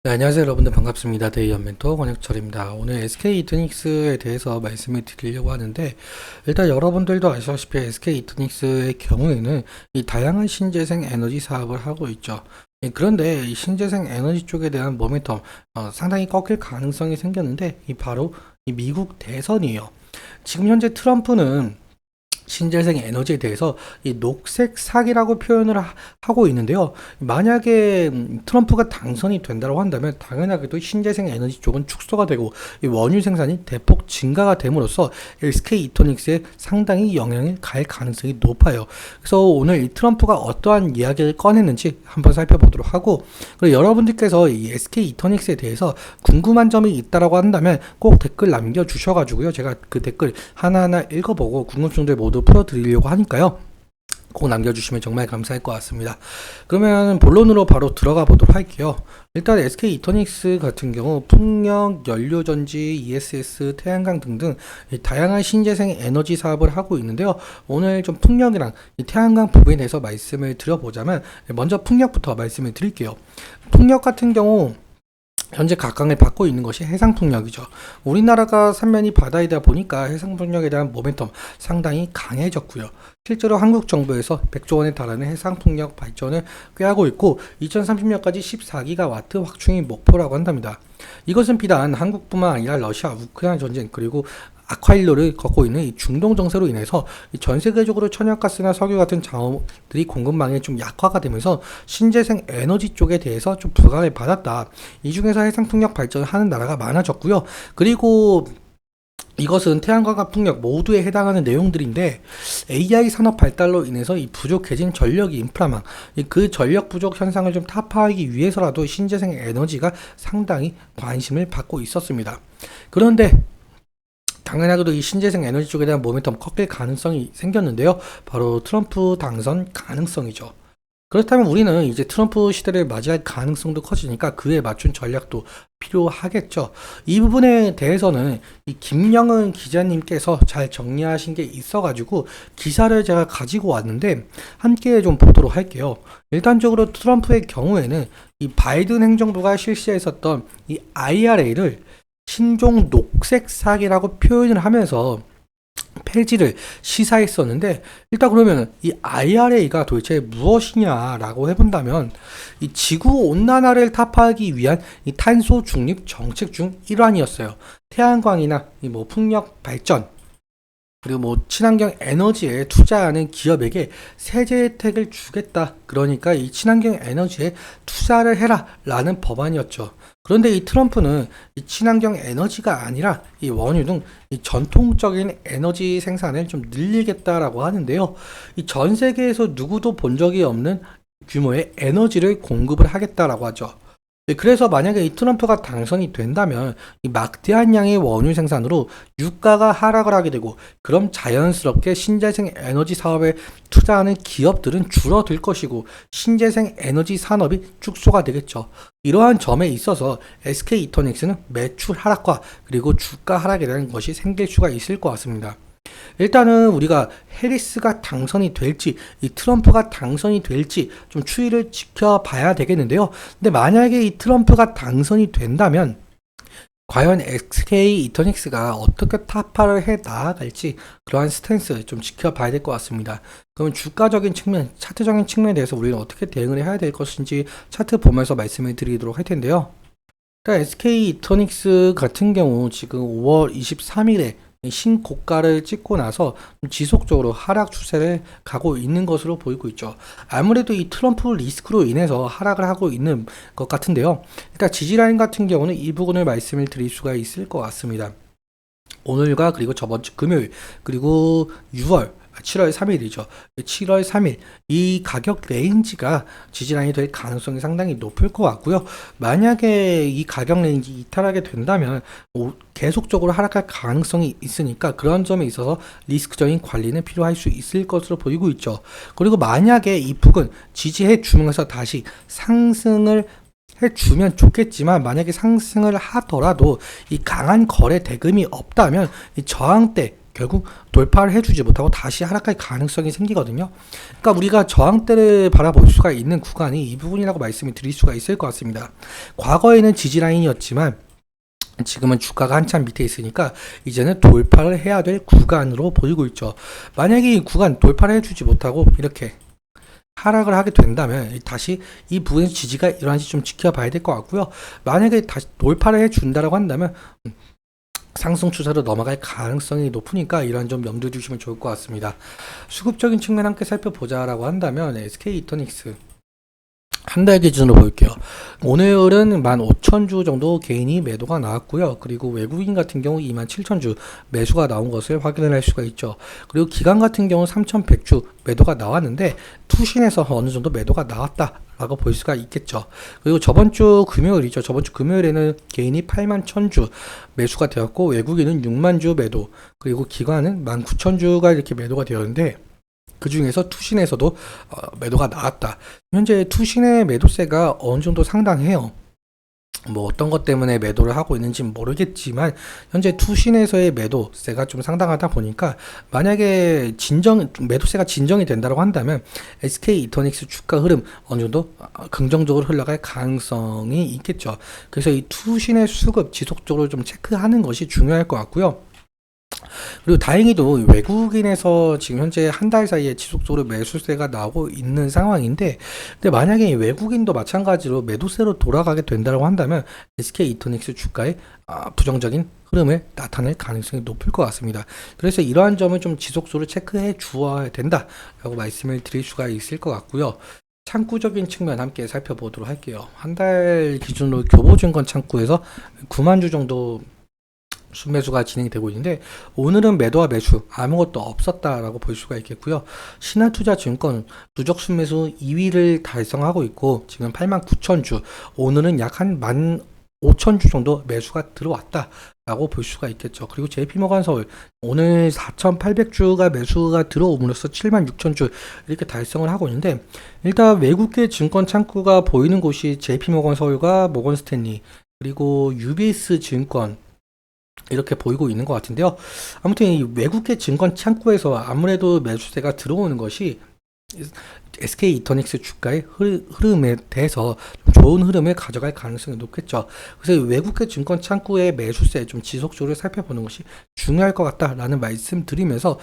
네, 안녕하세요 여러분들 반갑습니다. 데이언 멘토 권혁철입니다. 오늘 SK 이투닉스에 대해서 말씀을 드리려고 하는데, 일단 여러분들도 아시다시피 SK 이투닉스의 경우에는 이 다양한 신재생 에너지 사업을 하고 있죠. 그런데 이 신재생 에너지 쪽에 대한 모멘텀 상당히 꺾일 가능성이 생겼는데, 이 바로 이 미국 대선이에요. 지금 현재 트럼프는 신재생 에너지에 대해서 이 녹색 사기라고 표현을 하고 있는데요. 만약에 트럼프가 당선이 된다고 한다면 당연하게도 신재생 에너지 쪽은 축소가 되고 이 원유 생산이 대폭 증가가 됨으로써 SK 이토닉스에 상당히 영향을 갈 가능성이 높아요. 그래서 오늘 이 트럼프가 어떠한 이야기를 꺼냈는지 한번 살펴보도록 하고, 그리고 여러분들께서 이 SK 이토닉스에 대해서 궁금한 점이 있다라고 한다면 꼭 댓글 남겨주셔가지고요, 제가 그 댓글 하나하나 읽어보고 궁금증들 모두 풀어드리려고 하니까요, 꼭 남겨주시면 정말 감사할 것 같습니다. 그러면 본론으로 바로 들어가 보도록 할게요. 일단 SK 이토닉스 같은 경우 풍력, 연료전지, ESS, 태양광 등등 다양한 신재생 에너지 사업을 하고 있는데요. 오늘 좀 풍력이랑 이 태양광 부분에 대해서 말씀을 드려보자면, 먼저 풍력부터 말씀을 드릴게요. 풍력 같은 경우 현재 각광을 받고 있는 것이 해상풍력이죠. 우리나라가 삼면이 바다이다 보니까 해상풍력에 대한 모멘텀 상당히 강해졌고요. 실제로 한국 정부에서 100조 원에 달하는 해상풍력 발전을 꾀하고 있고, 2030년까지 14기가와트 확충이 목표라고 한답니다. 이것은 비단 한국뿐만 아니라 러시아, 우크라이나 전쟁, 그리고 아쿠아일로를 걷고 있는 이 중동 정세로 인해서 전 세계적으로 천연가스나 석유 같은 자원들이 공급망이 좀 약화가 되면서 신재생 에너지 쪽에 대해서 좀 부각을 받았다. 이 중에서 해상풍력 발전을 하는 나라가 많아졌고요. 그리고 이것은 태양광과 풍력 모두에 해당하는 내용들인데, AI 산업 발달로 인해서 이 부족해진 전력 인프라망, 그 전력 부족 현상을 좀 타파하기 위해서라도 신재생 에너지가 상당히 관심을 받고 있었습니다. 그런데 당연하게도 이 신재생 에너지 쪽에 대한 모멘텀 꺾일 가능성이 생겼는데요. 바로 트럼프 당선 가능성이죠. 그렇다면 우리는 이제 트럼프 시대를 맞이할 가능성도 커지니까 그에 맞춘 전략도 필요하겠죠. 이 부분에 대해서는 이 김영은 기자님께서 잘 정리하신 게 있어가지고 기사를 제가 가지고 왔는데 함께 좀 보도록 할게요. 일단적으로 트럼프의 경우에는 이 바이든 행정부가 실시했었던 이 IRA를 신종 녹색 사기라고 표현을 하면서 폐지를 시사했었는데, 일단 그러면 이 IRA가 도대체 무엇이냐라고 해본다면, 이 지구 온난화를 타파하기 위한 이 탄소 중립 정책 중 일환이었어요. 태양광이나 이 뭐 풍력 발전, 그리고 뭐 친환경 에너지에 투자하는 기업에게 세제 혜택을 주겠다. 그러니까 이 친환경 에너지에 투자를 해라 라는 법안이었죠. 그런데 이 트럼프는 이 친환경 에너지가 아니라 이 원유 등 이 전통적인 에너지 생산을 좀 늘리겠다라고 하는데요. 이 전 세계에서 누구도 본 적이 없는 규모의 에너지를 공급을 하겠다라고 하죠. 그래서 만약에 이 트럼프가 당선이 된다면 이 막대한 양의 원유 생산으로 유가가 하락을 하게 되고, 그럼 자연스럽게 신재생 에너지 사업에 투자하는 기업들은 줄어들 것이고 신재생 에너지 산업이 축소가 되겠죠. 이러한 점에 있어서 SK 이토닉스는 매출 하락과 그리고 주가 하락에 대한 것이 생길 수가 있을 것 같습니다. 일단은 우리가 해리스가 당선이 될지 이 트럼프가 당선이 될지 좀 추이를 지켜봐야 되겠는데요. 근데 만약에 이 트럼프가 당선이 된다면 과연 SK 이토닉스가 어떻게 타파를 해 나아갈지, 그러한 스탠스 좀 지켜봐야 될 것 같습니다. 그럼 주가적인 측면, 차트적인 측면에 대해서 우리는 어떻게 대응을 해야 될 것인지 차트 보면서 말씀을 드리도록 할 텐데요. SK 이토닉스 같은 경우 지금 5월 23일에 신고가를 찍고 나서 지속적으로 하락 추세를 가고 있는 것으로 보이고 있죠. 아무래도 이 트럼프 리스크로 인해서 하락을 하고 있는 것 같은데요. 일단 지지라인 같은 경우는 이 부분을 말씀을 드릴 수가 있을 것 같습니다. 오늘과 그리고 저번 주 금요일, 그리고 7월 3일이죠. 7월 3일 이 가격 레인지가 지지라인이 될 가능성이 상당히 높을 것 같고요. 만약에 이 가격 레인지 이탈하게 된다면 계속적으로 하락할 가능성이 있으니까 그런 점에 있어서 리스크적인 관리는 필요할 수 있을 것으로 보이고 있죠. 그리고 만약에 이 부근 지지해 주면서 다시 상승을 해주면 좋겠지만, 만약에 상승을 하더라도 이 강한 거래 대금이 없다면 이 저항대 결국 돌파를 해주지 못하고 다시 하락할 가능성이 생기거든요. 그러니까 우리가 저항대를 바라볼 수가 있는 구간이 이 부분이라고 말씀을 드릴 수가 있을 것 같습니다. 과거에는 지지라인이었지만 지금은 주가가 한참 밑에 있으니까 이제는 돌파를 해야 될 구간으로 보이고 있죠. 만약에 이 구간 돌파를 해주지 못하고 이렇게 하락을 하게 된다면 다시 이 부분에서 지지가 일어난지 좀 지켜봐야 될 것 같고요. 만약에 다시 돌파를 해준다라고 한다면 상승 추세로 넘어갈 가능성이 높으니까 이런 점 염두에 두시면 좋을 것 같습니다. 수급적인 측면 함께 살펴보자라고 한다면 SK 이터닉스 한 달 기준으로 볼게요. 오늘은 15,000주 정도 개인이 매도가 나왔고요. 그리고 외국인 같은 경우 27,000주 매수가 나온 것을 확인을 할 수가 있죠. 그리고 기관 같은 경우 3,100주 매도가 나왔는데 투신에서 어느 정도 매도가 나왔다 라고 볼 수가 있겠죠. 그리고 저번 주 금요일이죠. 저번 주 금요일에는 개인이 81,000주 매수가 되었고 외국인은 60,000주 매도, 그리고 기관은 19,000주가 이렇게 매도가 되었는데 그 중에서 투신에서도 매도가 나왔다. 현재 투신의 매도세가 어느 정도 상당해요. 뭐 어떤 것 때문에 매도를 하고 있는지 모르겠지만 현재 투신에서의 매도세가 좀 상당하다 보니까 만약에 매도세가 진정이 된다고 한다면 SK 이터닉스 주가 흐름 어느 정도 긍정적으로 흘러갈 가능성이 있겠죠. 그래서 이 투신의 수급 지속적으로 좀 체크하는 것이 중요할 것 같고요. 그리고 다행히도 외국인에서 지금 현재 한 달 사이에 지속적으로 매수세가 나오고 있는 상황인데, 근데 만약에 외국인도 마찬가지로 매도세로 돌아가게 된다고 한다면 SK 이터닉스 주가에 부정적인 흐름을 나타낼 가능성이 높을 것 같습니다. 그래서 이러한 점을 좀 지속적으로 체크해 주어야 된다라고 말씀을 드릴 수가 있을 것 같고요. 창구적인 측면 함께 살펴보도록 할게요. 한 달 기준으로 교보증권 창구에서 9만 주 정도 순매수가 진행되고 있는데 오늘은 매도와 매수 아무것도 없었다라고 볼 수가 있겠고요. 신한투자증권 누적 순매수 2위를 달성하고 있고 지금 89,000주, 오늘은 약 한 15,000주 정도 매수가 들어왔다라고 볼 수가 있겠죠. 그리고 JP모간서울 오늘 4,800주가 매수가 들어옴으로써 76,000주 이렇게 달성을 하고 있는데, 일단 외국계 증권 창구가 보이는 곳이 JP모간서울과 모건스탠리 그리고 UBS 증권 이렇게 보이고 있는 것 같은데요. 아무튼 이 외국계 증권 창구에서 아무래도 매수세가 들어오는 것이 SK 이터닉스 주가의 흐름에 대해서 좀 좋은 흐름을 가져갈 가능성이 높겠죠. 그래서 외국계 증권 창구의 매수세 좀 지속적으로 살펴보는 것이 중요할 것 같다라는 말씀 드리면서,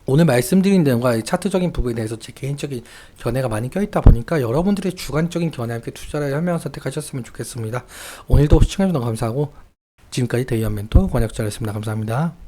오늘 말씀드린 내용과 차트적인 부분에 대해서 제 개인적인 견해가 많이 껴있다 보니까 여러분들의 주관적인 견해와 함께 투자를 현명한 선택하셨으면 좋겠습니다. 오늘도 시청해주셔서 감사하고 지금까지 데이언 멘토 권혁철이었습니다. 감사합니다.